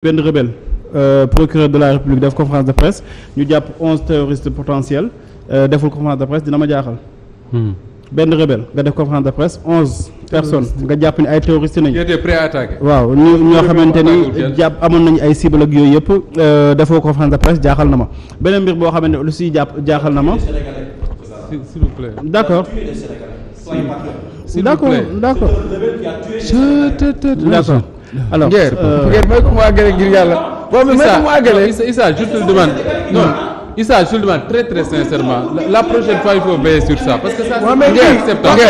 benn rebelle procureur de la République def conférence de presse ñu jàpp 11 terroristes potentiels deful conférence de presse dina ma jaaxal. benn rebelle nga def conférence de presse 11 personnes nga jàpp ni ay terroristes nañu. waaw ñoo xamante ni jàpp amoon nañu ay cible ak yooyu yëpp defoo conférence de presse jaaxal na ma beneen mbir boo xamante ne aussi jaaxal na ma. s'il vous plaît. d'accord. d'accord. Alors Nguer mooy ko mu àggale ngir yàlla. boobu mooy ko mu àggale. Issa je te le demande non Issa je te le demande très très sincèrement la prochaine fois il faut veiller sur ça parce que ça c'est inacceptable.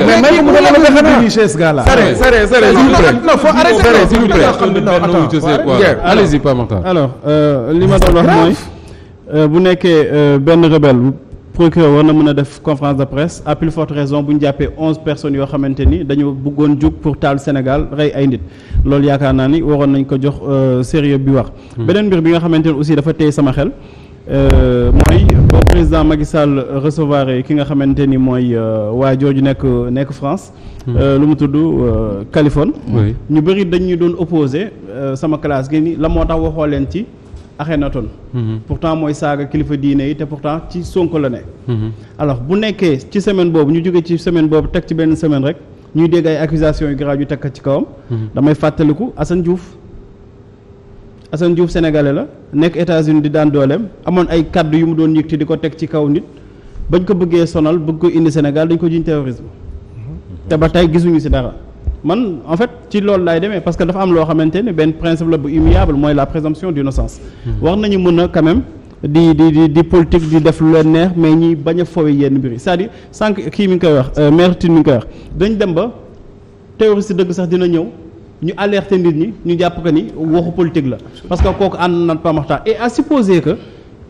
mais may ko mu dama chez ce gars là. Sare non faut arrêter s'il vous plaît. Allez-y pas Makhtar. Alors li ma doon wax mooy bu nekkee benn rebelle procureur war na mën a def conférence de presse à plus forte raison bu ñu jàppee 11 personnes yoo xamante ni dañu bëggoon jug pour taal Sénégal rey ay nit loolu yaakaar naa ni waroon nañ ko jox sérieux bi wax. beneen mbir bi nga xamante ni aussi dafa téye sama xel mooy boo président Macky Sall recevoir ki nga xamante ni mooy waa jooju nekk France. lu mu tudd Californie. ñu bëri dañu doon opposé sama classe gi ni la moo tax waxoo leen ci. Akhenaton pourtant mooy saaga kilifa diine yi te pourtant ci Sonko la ne alors bu nekkee ci semaine boobu ñu jóge ci semaine boobu teg ci benn semaine rek ñuy dégg ay accusations yu grave yu teg ci kawam damay fàttaliku Assane Diouf sénégalais la nekk États-Unis di daan dooleem amoon ay kaddu yu mu doon yëkkati di ko teg ci kaw nit bañ ko bëggee sonal bëgg ko indi Sénégal dañ ko jiñ terrorisme te ba tey gisuñu ci dara man en fait ci loolu laay demee parce que dafa am loo xamante ne benn principe la bu immuable mooy la présomption d'innocence war nañu mën a quand même di politique di def lu leen neex mais ñi bañ a foowe yenn mbir yi c'est-à-dire sànq kii mi ngi koy wax maire Tine mi ngi koy wax dañ dem ba terroriste dëgg sax dina ñëw ñu alerter nit ñi ñu jàpp que ni waxu politique la parce que kooku ànd na Pape Makhtar et à supposer que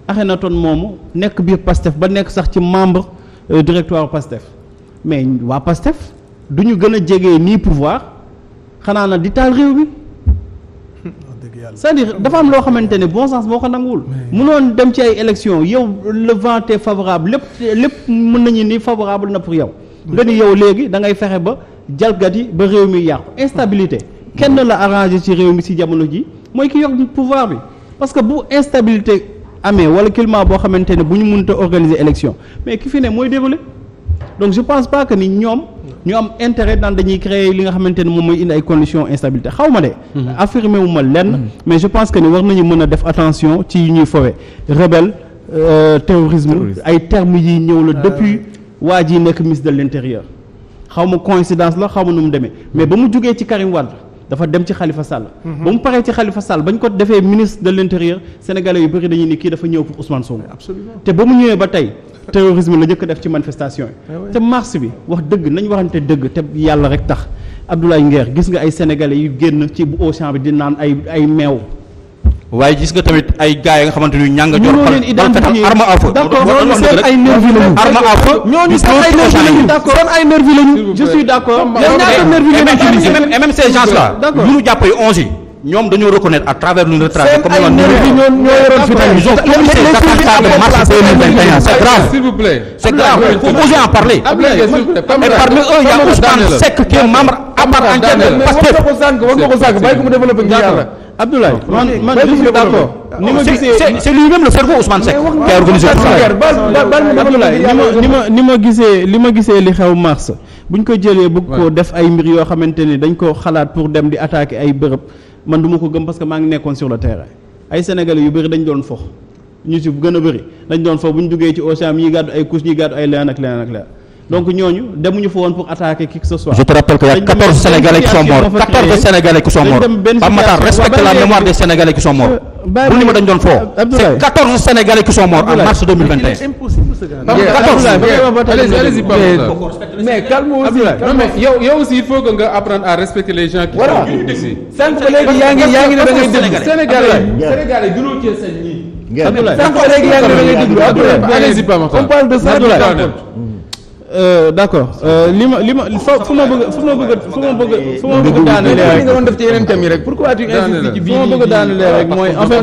Akhenaton moomu nekk biir Pastef ba nekk sax ci membre directoire Pastef mais waa Pastef du ñu gën a jege nii pouvoir xanaa na di taal réew mi c'est-à-dire dafa am loo xamante ne bon sens moo ko nanguwul mënoon dem ci ay élections yow le vent est favorable lépp mën nañu ni favorable na pour yow nga ni yow léegi da ngay fexe ba jalgati ba réew mi yàqu instabilité kenn la arrangé ci réew mi ci jamono ji mooy ki yor pouvoir bi parce que bu instabilité amee wala climat boo xamante ne bu ñu mënta organiser élection mais ki fi ne mooy déroulé donc je pense pas que ni ñoom ñu am intérêt daan dañuy créer li nga xamante ne moom mooy indi ay conditions instabilité xaw ma de affirmé wu ma lenn mais je pense que ni war nañu mën a def attention ci ñuy fowe rebelle terrorisme ay termes yi ñëw la depuis waa ji nekk ministre de l'intérieur xaw ma coïncidence la xaw ma nu mu demee mais ba mu jógee ci Karim Wade dafa dem ci Khalifa Sall ba mu paree ci Khalifa Sall bañ ko defee ministre de l'intérieur sénégalais yu bëri dañuy ni kii dafa ñëw pour Ousmane Sonko te ba mu ñëwee ba tey terrorisme la njëkk def ci manifestation yi te mars bi wax dëgg nañ waxante dëgg te yàlla rek tax Abdoulaye Nguer gis nga ay sénégalais yu génn ci bu Auchan bi di naan ay meew waaye gis nga tamit ay gars yi nga xamante ni ñanga jor leen identifier arme à feu d'accord ñooñu seen ay nervi lañu arme à feu ñooñu seen ay nervi lañu d'accord seen ay nervi lañu je suis d'accord ñaata nervi lañu et même ces gens là ñu ñu jàppee 11 yi ñoom dañoo reconnaître à travers une retraite comme ñoo yoroon fi tamit ils ont commis ces attentats de mars 2021 c'est grave s'il vous plaît c'est grave il faut oser en parler et parmi eux il y a Ousmane Seck qui est membre à part entière de Pastef bàyyi ko mu développé ngir yàlla. Abdoulaye man je suis d'accord ni ma gisee c'est lui-même le cerveau Ousmane Seck qui a organisé tout ça. Abdoulaye ni ma gisee li xew mars buñ ko jëlee bëgg ko def ay mbir yoo xamante ni dañ ko xalaat pour dem di attaquer ay bërëb man du ma ko gëm parce que maa ngi nekkoon sur le terrain ay sénégalais yu bëri dañ doon fox ñu ci gën a bëri dañ doon fox bu ñu duggee ci Auchan ñi gàddu ay couche ñi gàddu ay leneen ak leneen donc ñooñu demuñu fa woon pour attaquer qui que ce soit. Je te rappelle qu'il y a 14 Sénégalais qui sont morts. 14 Sénégalais qui sont morts. Pape Makhtar, respecte la mémoire des Sénégalais qui sont morts. Bu ni ma dañ doon foo. C'est 14 Sénégalais qui sont morts en mars 2021. C'est impossible ce gars. 14. Allez-y Pape Makhtar. Mais calme aussi. Non mais yow aussi il faut que nga apprendre à respecter les gens qui sont ici. sànq ba léegi yaa ngi ne da ngay déglu Sénégalais gënoo cee sañ ñi. sànq ba léegi yaa ngi ne da ngay déglu. Allez-y Pape Makhtar. On parle de ça. d'accord li ma fu ma bëgg daanelee rek nga doon def ci yeneen thèmes yi rek pourquoi tu insistes ci bii fu ma bëgg daanelee rek mooy en fait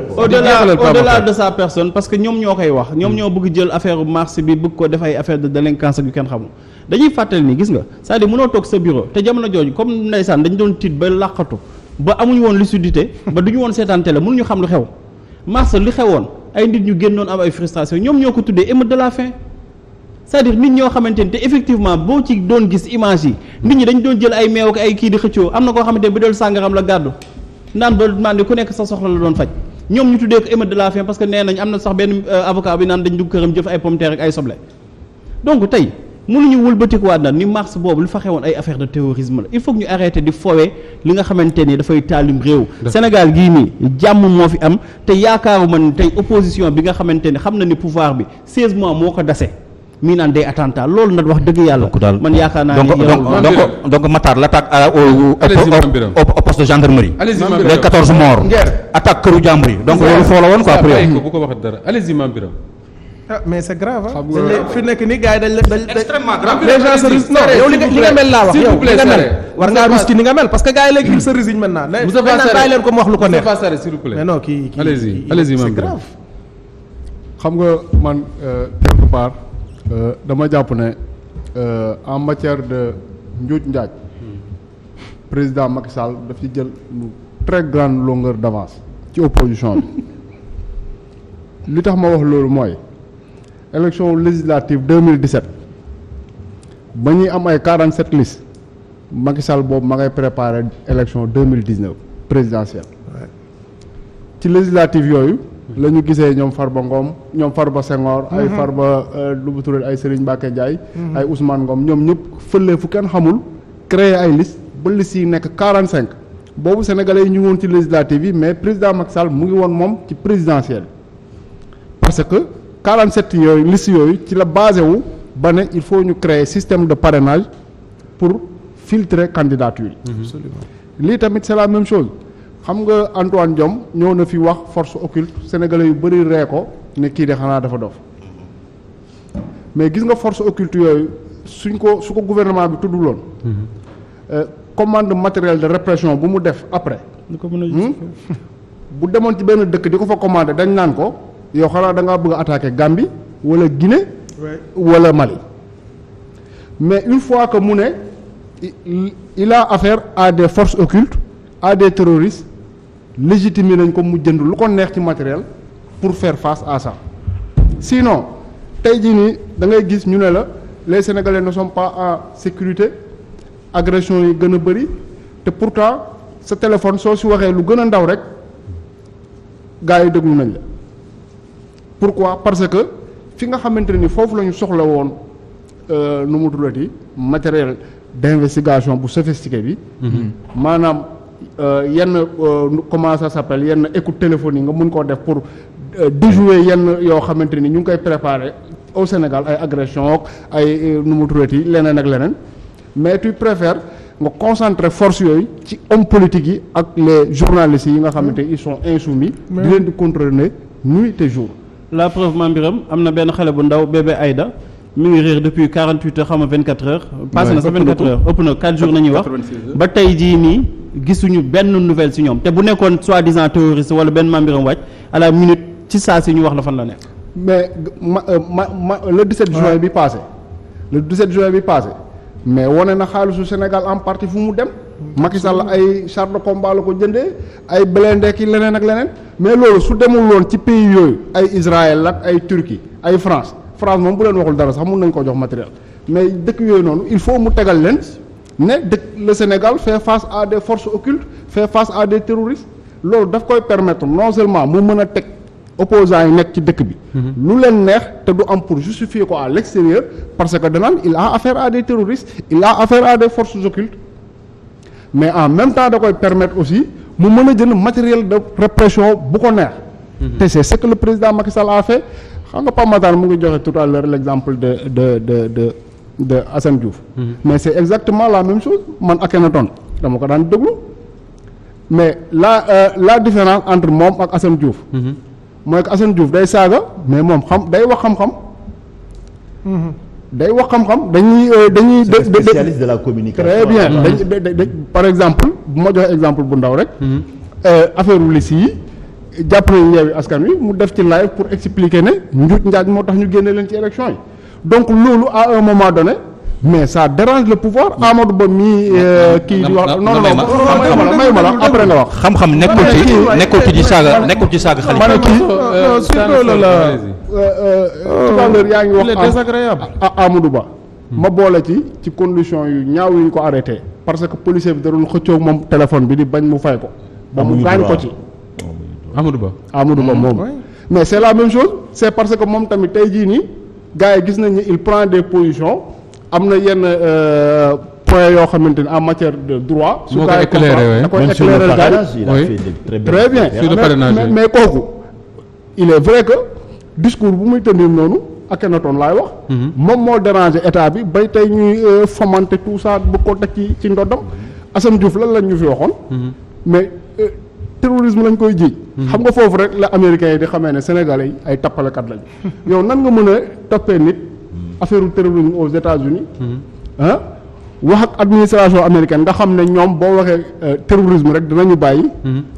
au-delà de sa personne parce que ñoom ñoo koy wax ñoom ñoo bëgg jël affaire mars bi bëgg ko def ay affaire de délinquance ak yu kenn xamul dañuy fàttali ni gis nga c'est-à-dire mënoo toog sa bureau te jamono jooju comme ndeysaan dañ doon tiit ba làqatu ba amuñu woon lucidité ba duñu woon seetaan télé mënuñu xam lu xew mars li xewoon ay nit ñu génnoon am ay frustration ñoom ñoo ko tuddee émeute de la faim c'est-à-dire nit ñoo xamante ni te effectivement boo ci doon gis image yi nit ñi dañ doon jël ay meew ak ay kii di xëccoo am na koo xamante ni bu del sàngaram la gàddu naan ba mandi ku nekk sa soxla la doon faj ñoom ñu tuddee ko émeute de la faim parce que nee nañ am na sax benn avocat bi naan dañ dugg këram jëf ay pomme de terre ak ay soble donc tey mënuñu wëlbatikuwaat na ni mars boobu lu fa xewoon ay affaire de terrorisme la il faut que ñu arrêter di fowee li nga xamante ni dafay taalim réew Sénégal gii nii jàmm moo fi am te yaakaaruma ni tey opposition bi nga xamante ni xam na ni pouvoir bi 16 mois moo ko dase mii naan day attentat loolu nag wax dëgg yàlla man yaakaar naa ni donc Matar l'attaque au poste de gendarmerie les 14 morts attaque këru jàmbur yi donc loolu foo la woon quoi pour yow bu ko wax dara allez-y Mame Birame mais c'est grave fi nekk nii gars yi dañ extrêmement grave les gens se risquent non yow li nga mel laa wax yow li nga mel war ngaa rus ci ni nga mel parce que gars yi léegi il se résigne maintenant bàyyi leen ko mu wax lu ko neex s'il vous plaît mais non kii allez-y c'est Mame Birame grave xam nga man quelque part dama jàpp ne en matière de njuuj njaaj président Macky Sall daf ci jël une très grande longueur d'avance ci opposition bi li tax ma wax loolu mooy élection législative 2017 ba ñuy am ay 47 listes Macky Sall boobu ma ngay préparer élection 2019 présidentielle ci législative yooyu la ñu gisee ñoom Farba Ngom ñoom Farba Senghor ay Farba lu mu tudd ay Serigne Mbacké Ndiaye ay Ousmane Ngom ñoom ñëpp fële fu kenn xamul créer ay liste ba liste yi nekk 45 boobu sénégalais yi ñu ngi woon ci législative yi mais président Macky Sall mu ngi woon moom ci présidentielle parce que 47 yooyu liste yooyu ci la basé wu ba ne il faut ñu créer système de parrainage pour filtrer candidature yi lii tamit c'est la même chose xam nga Antoine Diome ñëw na fi wax force occulte sénégalais yu bëri ree ko ne kii de xanaa dafa dof mais gis nga force occulte yooyu su ko gouvernement bi tudduloon commande matériel de répression bu mu def après bu demoon ci benn dëkk di ko fa commandé dañ naan ko yow xanaa da ngaa bëgg a attaquer Gambie wala Guinée wala Mali mais une fois que mu ne il a affaire à des forces occultes à des terroristes légitimer nañ ko mu jënd lu ko neex ci matériel pour faire face à ça sinon tey jii nii da ngay gis ñu ne la les Sénégalais ne sont pas en sécurité agression yi gën a bëri te pourtant sa téléphone soo si waxee lu gën a ndaw rek gars yi déglu nañ la pourquoi parce que fi nga xamante ni foofu la ñu soxla woon nu mu tuddati matériel d'investigation bu sophistiqué bi maanaam yenn comment ça s'appelle yenn écoute téléphonique nga mun koo def pour déjouer yenn yoo xamante ni ñu ngi koy préparer au Sénégal ay agression ay nu mu tuddati leneen ak leneen mais tu préfères nga concentrer force yooyu ci homme politique yi ak les journalistes yi nga xamante ils sont insoumis di leen di contrôler nuit et jour. la preuve Mame Birame am na benn xale bu ndaw bébé Aïda mi ngi réer depuis 48 heures xam nga 24 heures. passé na sa 24 heures ëpp na 4 jours nañuy wax. ba tey jii nii gisuñu benn nouvelle ci ñoom te bu nekkoon soi-disant terroriste wala benn Mame Birame wàcc à la minute ci saa si ñu wax la fan la nekk. mais le 17 juin bi passé le 17 juin bi passé mais wane na xaalisu Sénégal en partie fu mu dem. Macky Sall ay char de combat la ko jëndee ay blindé ki leneen ak leneen mais loolu su demul woon ci pays yooyu ay Israël ak ay Turquie ay France moom bu leen waxul dara sax mun nañ ko jox matériel mais dëkk yooyu noonu il faut mu tegal leen ne dëkk le Sénégal fait face à des forces occultes fait face à des terroristes loolu daf koy permettre non seulement mu mën a teg opposants yi nekk ci dëkk bi lu leen neex te du am pour justifier ko à l'extérieur parce que danaan il a affaire à des terroristes il a affaire à des forces occultes mais en même temps da koy permettre aussi mu mën a jënd matériel de répression bu ko neex te c'est ce que le président Macky Sall a fait xam nga Pape Matar mu ngi joxe tout à l'heure l'exemple de Assane Diouf mais c'est exactement la même chose man Akhenaton dama ko daan déglu mais la différence entre moom ak Assane Diouf mooy que Assane Diouf day saaga mais moom day wax xam-xam day wax xam-xam dañuy spécialiste de la communication très bien par exemple bu ma joxe exemple bu ndaw rek affaire u liste yi jàpp nañu Yewwi Askan Wi mu def ci live pour expliquer ne njuuj njaaj moo tax ñu génne leen ci élection yi donc loolu à un moment donné mais ça dérange le pouvoir. Amadou Ba mii kii di wax non mayuma la après nga wax. xam-xam nekkul ci saaga Khalifa. ma ne kii surtout la tout à l'heure yaa ngi wax désagréable Amadou Ba. ma boole ci condition yu ñaaw yu ñu ko arrêté parce que policier bi da doon xëccoog moom téléphone bi di bañ mu fay ko. ba mu gaañ ko ci. Amadou Ba moom. mais c'est la même chose c'est parce que moom tamit tey jii nii gars yi gis nañ ni il prend des positions am na yenn points yoo xamante ni en matière de droit. su koy éclairé da koy éclairé très bien mais kooku il est vrai que discours bu muy tenir noonu Akhenaton laay wax. moom moo déranger état bi bay tey ñuy fomenter tout ça bu ko teg ci ndoddam. Assane Diouf lan lañ ñu fi waxoon. mais terrorisme lañ koy jiiñ. xam nga foofu rek la américains yi di xamee ne sénégalais yi ay tappalekat lañ. yow nan nga mën a toppee nit affaire terrorisme aux États-Unis wax ak administration américaine nga xam ne ñoom boo waxee terrorisme rek dinañu bàyyi.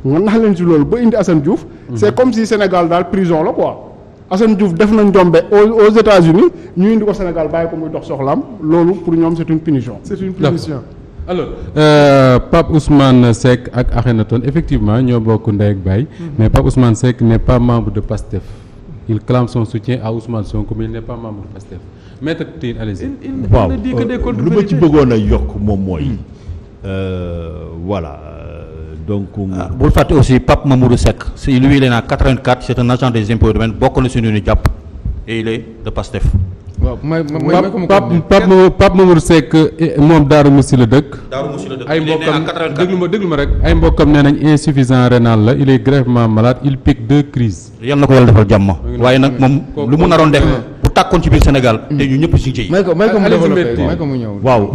nga nax leen ci loolu ba indi Assane Diouf. c'est comme si Sénégal daal prison la quoi. Assane Diouf def na njombe aux États-Unis ñu indi ko Sénégal bàyyi ko muy dox soxlaam loolu pour ñoom c'est une punition. alors Pape Ousmane Seck ak Akhenaton effectivement ñoo bokk ndey ak baay. mais Pape Ousmane Seck n'est pas membre de PASTEF. Il clame son soutien à Ousmane Sonko mais il n'est pas membre de PASTEF. Maître Tine, allez-y. waaw lu ma ci bëggoon a yokk moom mooy voilà donc. bul fàtte aussi Pape Mamadou Seck lui il est en 84 c'est un agent des impôts et domaines bokk na si ñu jàpp et il est de PASTEF. waaw Pape Mamadou Seck moom Darou Moussi la dëkk. ay mbokkam déglu ma rek ay mbokkam nee nañ insuffisant rénal la il est gravement malade il pique 2 crises. yal na ko yàlla defal jàmm. waaye nag moom lu mu naroon def bu tàkkoon ci biir Sénégal. te ñu ñëpp si ci. may ko mu développé may ko mu ñëw. waaw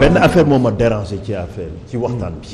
benn affaire moo ma dérangé ci affaire ci waxtaan bi.